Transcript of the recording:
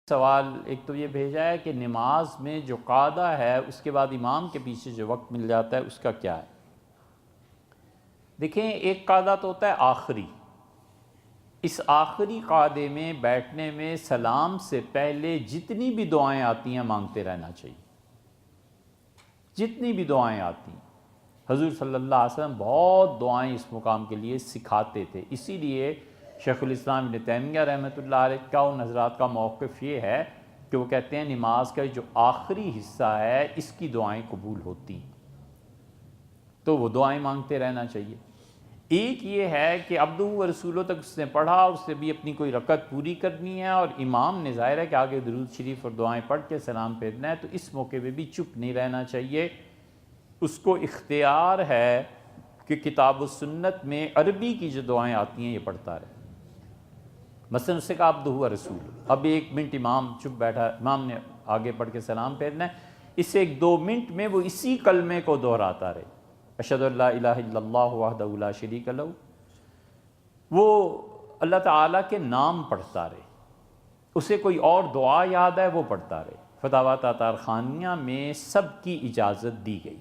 سوال ایک تو یہ بھیجا ہے کہ نماز میں جو قاعدہ ہے اس کے بعد امام کے پیچھے جو وقت مل جاتا ہے اس کا کیا ہے؟ دیکھیں، ایک قاعدہ تو ہوتا ہے آخری. اس آخری قاعدے میں بیٹھنے میں سلام سے پہلے جتنی بھی دعائیں آتی ہیں مانگتے رہنا چاہیے. جتنی بھی دعائیں آتی ہیں حضور صلی اللہ علیہ وسلم بہت دعائیں اس مقام کے لیے سکھاتے تھے. اسی لیے شیخ الاسلام ابن تیمیہ رحمۃ اللہ علیہ کا ان حضرات کا موقف یہ ہے کہ وہ کہتے ہیں نماز کا جو آخری حصہ ہے اس کی دعائیں قبول ہوتی ہیں، تو وہ دعائیں مانگتے رہنا چاہیے. ایک یہ ہے کہ عبدہ و رسولہ تک اس نے پڑھا، اس سے بھی اپنی کوئی رکعت پوری کرنی ہے اور امام نے ظاہر ہے کہ آگے درود شریف اور دعائیں پڑھ کے سلام پھیرنا ہے، تو اس موقع پہ بھی چپ نہیں رہنا چاہیے. اس کو اختیار ہے کہ کتاب و سنت میں عربی کی جو دعائیں آتی ہیں یہ پڑھتا رہے. مثلا اس سے کہا عبدہ و رسول، اب 1 منٹ امام چپ بیٹھا، امام نے آگے پڑھ کے سلام پھیرنا ہے، اس سے 1-2 منٹ میں وہ اسی کلمے کو دہراتا رہے، اشہد ان لا الہ الا اللہ وحدہ لا شریک لہ. وہ اللہ تعالیٰ کے نام پڑھتا رہے، اسے کوئی اور دعا یاد ہے وہ پڑھتا رہے. فتاوی تاتار خانیہ میں سب کی اجازت دی گئی.